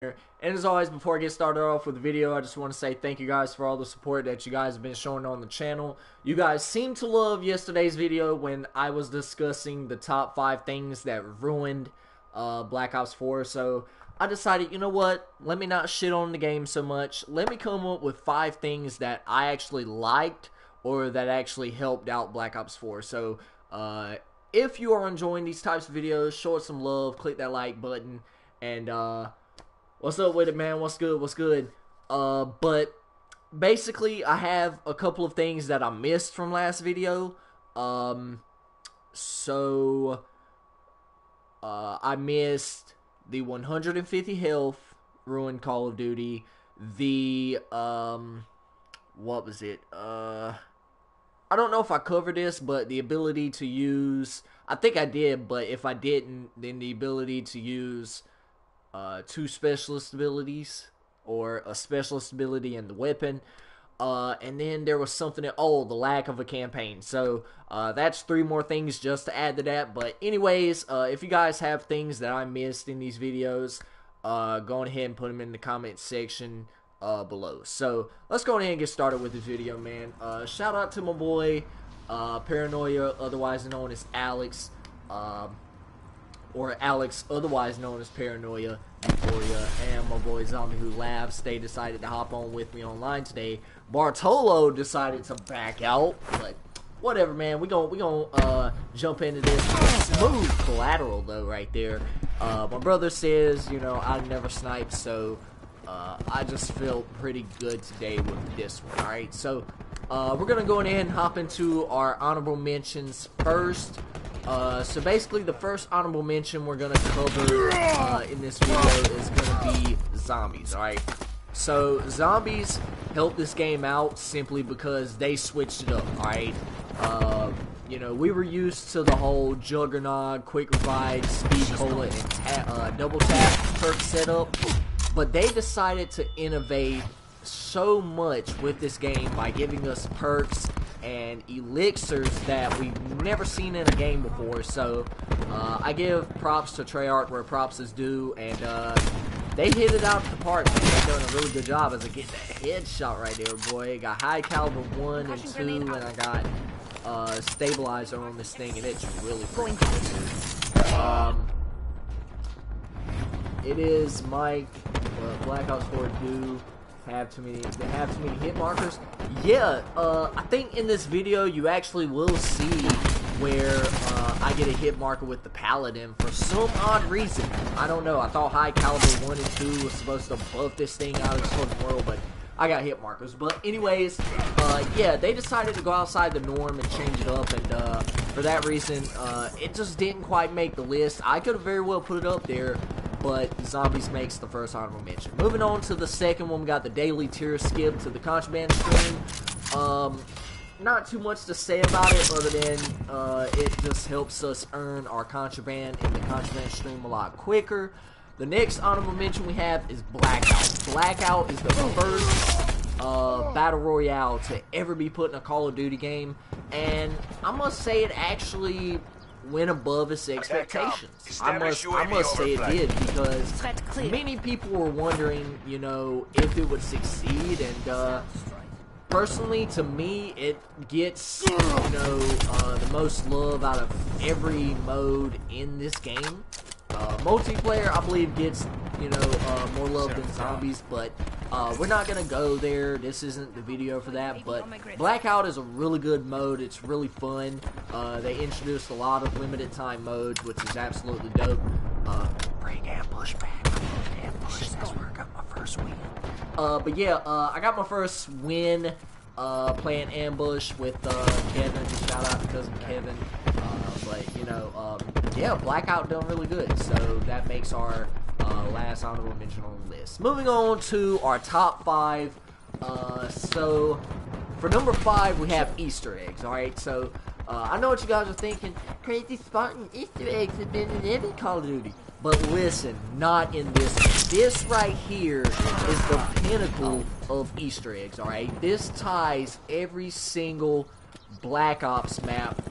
And as always, before I get started off with the video, I just want to say thank you guys for all the support that you guys have been showing on the channel. You guys seem to love yesterday's video when I was discussing the top 5 things that ruined Black Ops 4. So I decided, you know what, let me not shit on the game so much. Let me come up with 5 things that I actually liked or that actually helped out Black Ops 4. So if you are enjoying these types of videos, show it some love, click that like button, and what's up with it, man? What's good? What's good? But basically, I have a couple of things that I missed from last video. I missed the 150 health ruined Call of Duty. The what was it? I don't know if I covered this, but the ability to use, I think I did, but if I didn't, then the ability to use 2 specialist abilities, or a specialist ability in the weapon, and then there was something the lack of a campaign. So that's 3 more things just to add to that. But anyways, if you guys have things that I missed in these videos, go ahead and put them in the comment section below. So let's go ahead and get started with this video, man. Shout out to my boy Paranoia, otherwise known as Alex, or Alex, otherwise known as Paranoia, for you, and my boy Zombie Who Laughs. They decided to hop on with me online today. Bartolo decided to back out, but whatever, man. We gon' jump into this. Smooth collateral though, right there. My brother says, you know, I never snipe, so I just feel pretty good today with this one. All right, so we're gonna go ahead and hop into our honorable mentions first. So basically, the first honorable mention we're gonna cover in this video is gonna be zombies. All right, so zombies helped this game out simply because they switched it up. All right, you know, we were used to the whole Juggernaut, quick revive, speed cola, and double tap perk setup, but they decided to innovate so much with this game by giving us perks and elixirs that we've never seen in a game before. So I give props to Treyarch where props is due, and they hit it out of the park. They're doing a really good job as I get that headshot right there, boy. Got high caliber 1 and 2, and I got stabilizer on this thing, and it's really going good. It is Mike. Black Ops 4 do have too many hit markers. Yeah, I think in this video you actually will see where I get a hit marker with the Paladin for some odd reason. I don't know. I thought high caliber 1 and 2 was supposed to buff this thing out of this fucking world, but I got hit markers. But anyways, yeah, they decided to go outside the norm and change it up, and for that reason, it just didn't quite make the list. I could have very well put it up there, but zombies makes the first honorable mention. Moving on to the second one, we got the daily tier skip to the contraband stream. Not too much to say about it other than it just helps us earn our contraband in the contraband stream a lot quicker. The next honorable mention we have is Blackout. Blackout is the first battle royale to ever be put in a Call of Duty game, and I must say it actually went above its expectations. I must say it did, because many people were wondering, you know, if it would succeed, and personally, to me, it gets, you know, the most love out of every mode in this game. Multiplayer, I believe, gets, you know, more love than zombies, but we're not gonna go there. This isn't the video for that. But Blackout is a really good mode. It's really fun. They introduced a lot of limited time modes, which is absolutely dope. Bring ambush back. Ambush. That's where I got my first win. But yeah, I got my first win playing ambush with Kevin. Shout out to cousin Kevin. But you know, yeah, Blackout done really good. So that makes our last honorable mention on the list. Moving on to our top 5. So for number 5, we have Easter eggs. All right, so I know what you guys are thinking. Crazyspartan Easter eggs have been in every Call of Duty. But listen, not in this one. This right here is the pinnacle of Easter eggs, alright? This ties every single Black Ops map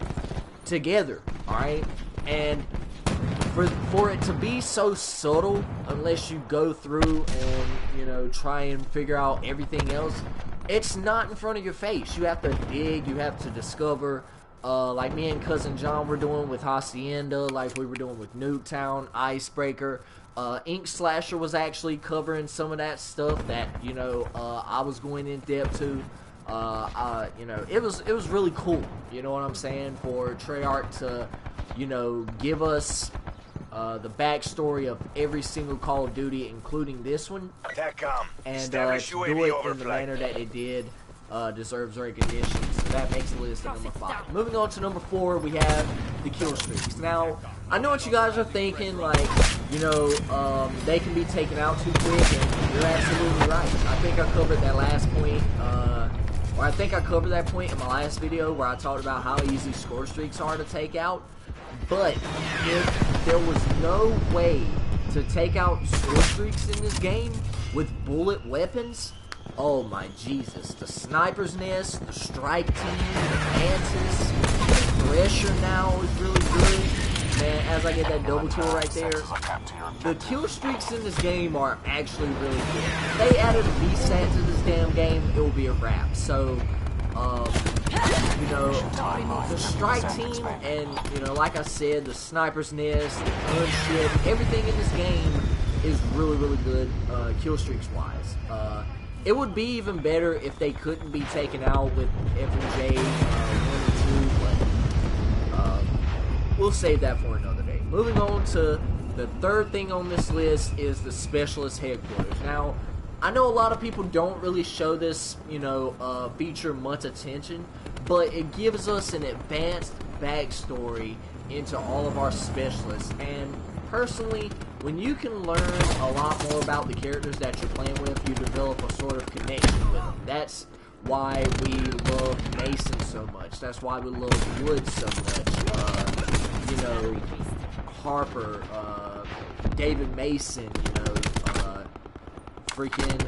together, alright? And for it to be so subtle, unless you go through and, you know, try and figure out everything else, it's not in front of your face. You have to dig, you have to discover, like me and Cousin John were doing with Hacienda, like we were doing with Nuketown, Icebreaker. Ink Slasher was actually covering some of that stuff that, you know, I was going in depth to. You know, it was really cool, you know what I'm saying, for Treyarch to, you know, give us the backstory of every single Call of Duty, including this one, and to do it in the manner that it did deserves recognition. So that makes the list at number 5. Moving on to number 4, we have the kill streaks. Now, I know what you guys are thinking, like, you know, they can be taken out too quick, and you're absolutely right. I think I covered that last point, or I think I covered that point in my last video where I talked about how easy score streaks are to take out. But if there was no way to take out score streaks in this game with bullet weapons, oh my Jesus, the Sniper's Nest, the Strike Team, the Mantis, the Thresher now is really good. Man, as I get that double kill right there, the kill streaks in this game are actually really good. If they added a V-stat to this damn game, it would be a wrap. So, you know, the Strike Team and, you know, like I said, the Sniper's Nest, the Gunship, everything in this game is really, really good, kill streaks wise. It would be even better if they couldn't be taken out with F&J 1 and 2, but we'll save that for another day. Moving on to the third thing on this list is the Specialist Headquarters. Now, I know a lot of people don't really show this, you know, feature much attention, but it gives us an advanced backstory into all of our specialists. And personally, when you can learn a lot more about the characters that you're playing with, you develop a sort of connection with them. That's why we love Mason so much. That's why we love Wood so much. You know, Harper, David Mason, you know, freaking,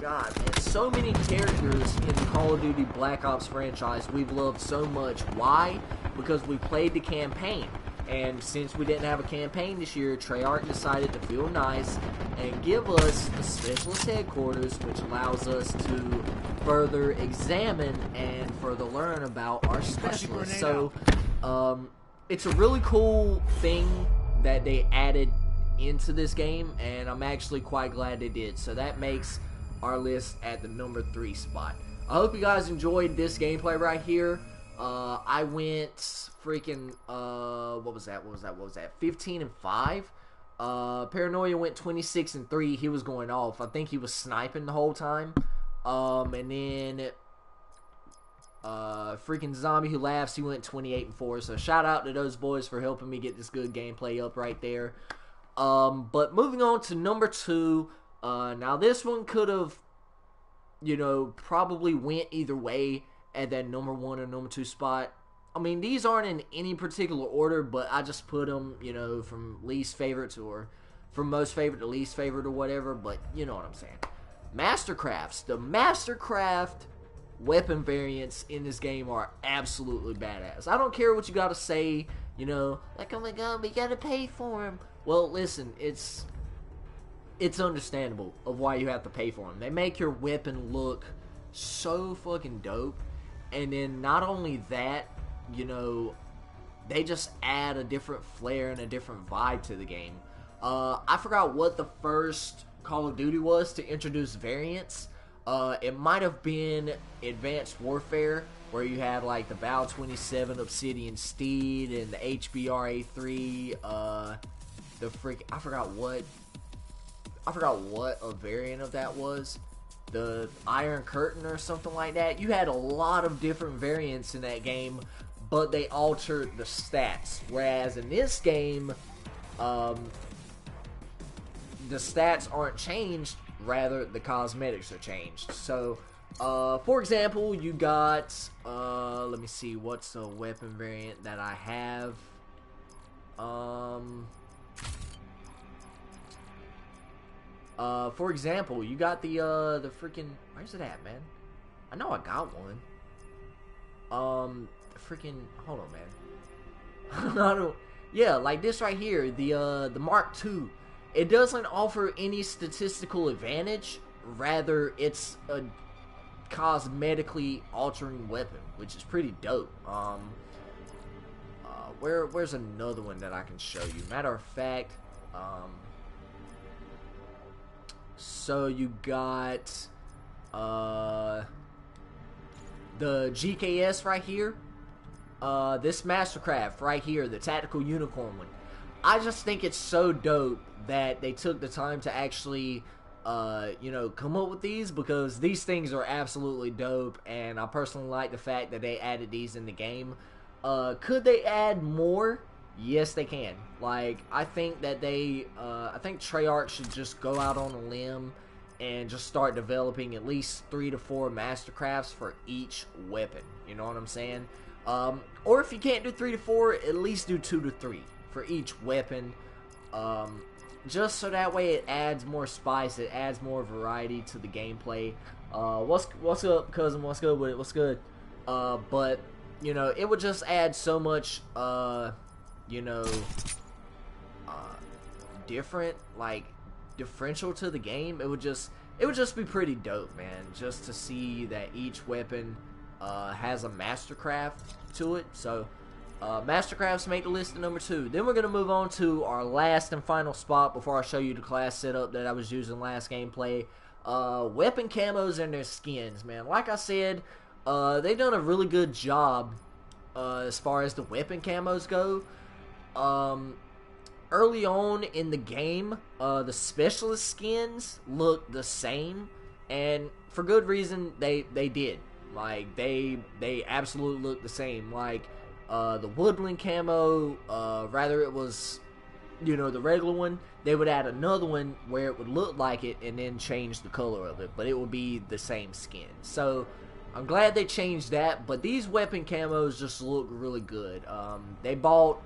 God, man, so many characters in the Call of Duty Black Ops franchise we've loved so much. Why? Because we played the campaign. And since we didn't have a campaign this year, Treyarch decided to feel nice and give us the Specialist Headquarters, which allows us to further examine and further learn about our specialists. So, it's a really cool thing that they added into this game, and I'm actually quite glad they did. So that makes our list at the number 3 spot. I hope you guys enjoyed this gameplay right here. I went freaking, what was that? 15 and 5. Paranoia went 26 and 3. He was going off. I think he was sniping the whole time. And then, freaking Zombie Who Laughs, he went 28 and 4. So shout out to those boys for helping me get this good gameplay up right there. But moving on to number 2. Now this one could have, you know, probably went either way at that number 1 or number 2 spot. I mean, these aren't in any particular order, but I just put them, you know, from least favorite to, or from most favorite to least favorite or whatever, but you know what I'm saying. Mastercrafts. The Mastercraft weapon variants in this game are absolutely badass. I don't care what you gotta say, you know, like, oh my god, we gotta pay for them. Well, listen, it's understandable of why you have to pay for them. They make your weapon look so fucking dope. And then not only that, you know, they just add a different flair and a different vibe to the game. I forgot what the first Call of Duty was to introduce variants. It might have been Advanced Warfare, where you had like the BAL 27 Obsidian Steed and the HBR A3, I forgot what a variant of that was. The Iron Curtain or something like that. You had a lot of different variants in that game, but they altered the stats. Whereas in this game, the stats aren't changed, rather the cosmetics are changed. So, for example, you got, let me see, what's the weapon variant that I have? For example, you got the freaking, where's it at, man? I know I got one. Freaking, hold on, man. yeah, like this right here, the Mark II, it doesn't offer any statistical advantage. Rather, it's a cosmetically altering weapon, which is pretty dope. Where's another one that I can show you? Matter of fact, so you got the GKS right here. This Mastercraft right here, the Tactical Unicorn one. I just think it's so dope that they took the time to actually, you know, come up with these, because these things are absolutely dope, and I personally like the fact that they added these in the game. Could they add more? Yes, they can. Like, I think that I think Treyarch should just go out on a limb and just start developing at least 3 to 4 Mastercrafts for each weapon. You know what I'm saying? Or if you can't do 3 to 4, at least do 2 to 3 for each weapon. Just so that way it adds more spice, it adds more variety to the gameplay. What's up, cousin? What's good with it? What's good? But you know, it would just add so much, you know, differential to the game. It would just be pretty dope, man. Just to see that each weapon has a Mastercraft to it. So Mastercrafts make the list at number 2. Then we're gonna move on to our last and final spot before I show you the class setup that I was using last gameplay. Weapon camos and their skins, man. Like I said, they've done a really good job as far as the weapon camos go. Early on in the game, the specialist skins looked the same, and for good reason. They did. Like, they absolutely look the same. Like, the woodland camo, rather it was, you know, the regular one, they would add another one where it would look like it and then change the color of it, but it would be the same skin. So I'm glad they changed that, but these weapon camos just look really good. They bought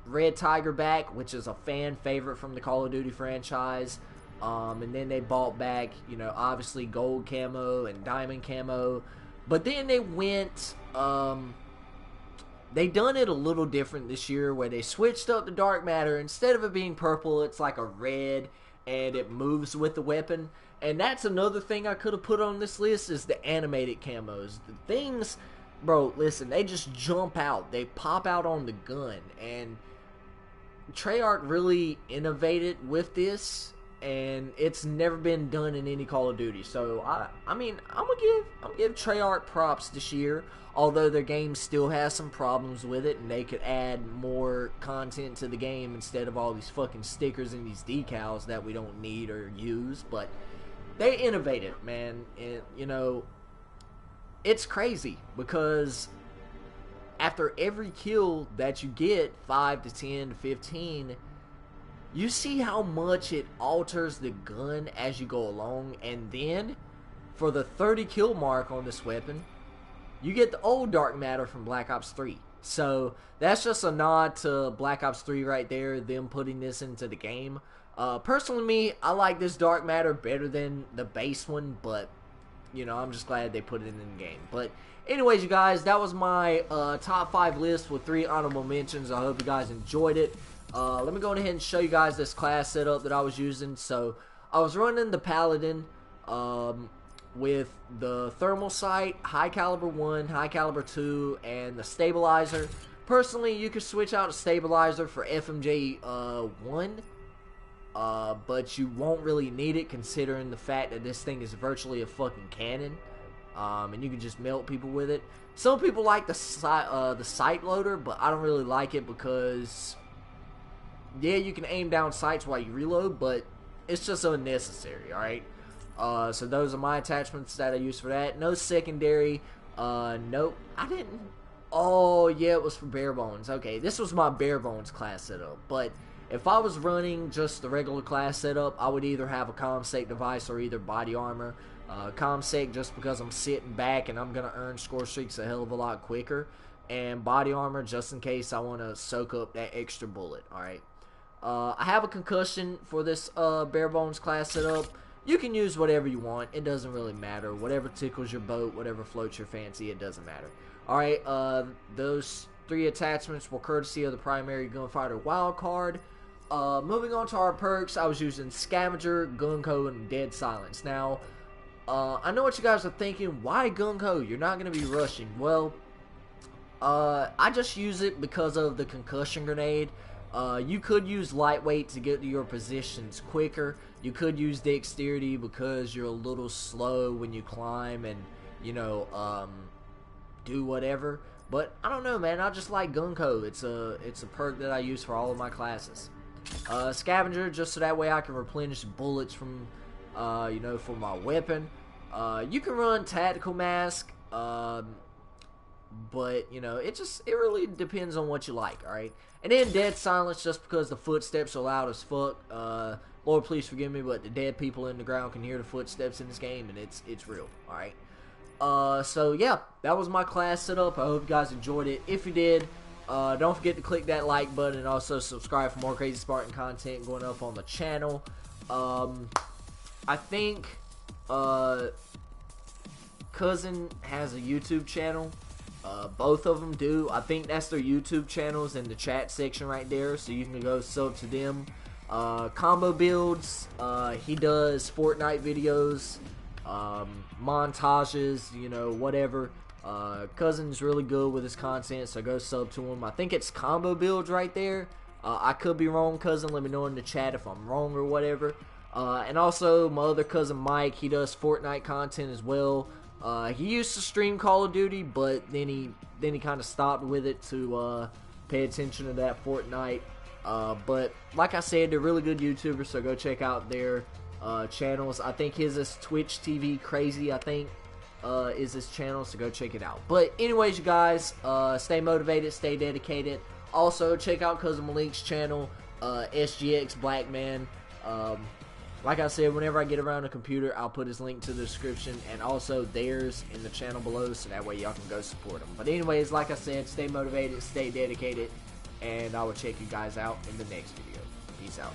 Red Tiger back, which is a fan favorite from the Call of Duty franchise. And then they bought back, you know, obviously gold camo and diamond camo. But then they went, they done it a little different this year, where they switched up the dark matter. Instead of it being purple, it's like a red, and it moves with the weapon. And that's another thing I could have put on this list, is the animated camos. The things, bro, listen, they just jump out. They pop out on the gun. And Treyarch really innovated with this, and it's never been done in any Call of Duty. So I mean, I'm gonna give Treyarch props this year, although their game still has some problems with it, and they could add more content to the game instead of all these fucking stickers and these decals that we don't need or use. But they innovated, man. And you know, it's crazy, because after every kill that you get, 5 to 10 to 15, you see how much it alters the gun as you go along. And then for the 30 kill mark on this weapon, you get the old dark matter from Black Ops 3. So that's just a nod to Black Ops 3 right there, them putting this into the game. Personally, me, I like this dark matter better than the base one, but you know, I'm just glad they put it in the game. But anyways, you guys, that was my top 5 list with 3 honorable mentions. I hope you guys enjoyed it. Let me go ahead and show you guys this class setup that I was using. So I was running the Paladin with the thermal sight, high caliber 1, high caliber 2, and the stabilizer. Personally, you could switch out a stabilizer for FMJ 1, but you won't really need it, considering the fact that this thing is virtually a fucking cannon, and you can just melt people with it. Some people like the sight loader, but I don't really like it, because yeah, you can aim down sights while you reload, but it's just unnecessary. Alright, so those are my attachments that I use for that. No secondary. Nope, I didn't. Oh yeah, it was for bare bones. Okay, this was my bare bones class setup. But if I was running just the regular class setup, I would either have a ComSec device or either body armor. ComSec just because I'm sitting back and I'm gonna earn score streaks a hell of a lot quicker, and body armor just in case I want to soak up that extra bullet. Alright, I have a concussion for this bare bones class setup. You can use whatever you want, it doesn't really matter. Whatever tickles your boat, whatever floats your fancy, it doesn't matter. Alright, those 3 attachments were courtesy of the primary gunfighter wildcard. Moving on to our perks, I was using Scavenger, Gunko, and Dead Silence. Now, I know what you guys are thinking. Why Gunko? You're not going to be rushing. Well, I just use it because of the concussion grenade. You could use lightweight to get to your positions quicker. You could use dexterity because you're a little slow when you climb and, you know, do whatever. But I don't know, man. I just like Gunko. It's a perk that I use for all of my classes. Scavenger, just so that way I can replenish bullets from, you know, for my weapon. You can run Tactical Mask, but you know, it really depends on what you like. All right. And then Dead Silence, just because the footsteps are loud as fuck. Lord, please forgive me, but the dead people in the ground can hear the footsteps in this game, and it's real. All right. So yeah, that was my class setup. I hope you guys enjoyed it. If you did, don't forget to click that like button and also subscribe for more Crazy Spartan content going up on the channel. I think Cousin has a YouTube channel. Both of them do. I think that's their YouTube channels in the chat section right there, so you can go sub to them. Combo builds, he does Fortnite videos, montages, you know, whatever. Cousin's really good with his content, so go sub to him. I think it's combo builds right there. I could be wrong, Cousin. Let me know in the chat if I'm wrong or whatever. And also my other cousin Mike, he does Fortnite content as well. He used to stream Call of Duty, but then he kind of stopped with it to pay attention to that Fortnite. But like I said, they're really good YouTubers, so go check out their channels. I think his is Twitch TV Crazy, I think, is his channel, so go check it out. But anyways, you guys, stay motivated, stay dedicated. Also, check out Cousin Malik's channel, SGX Blackman. Like I said, whenever I get around a computer, I'll put his link to the description and also theirs in the channel below, so that way y'all can go support them. But anyways, like I said, stay motivated, stay dedicated, and I will check you guys out in the next video. Peace out.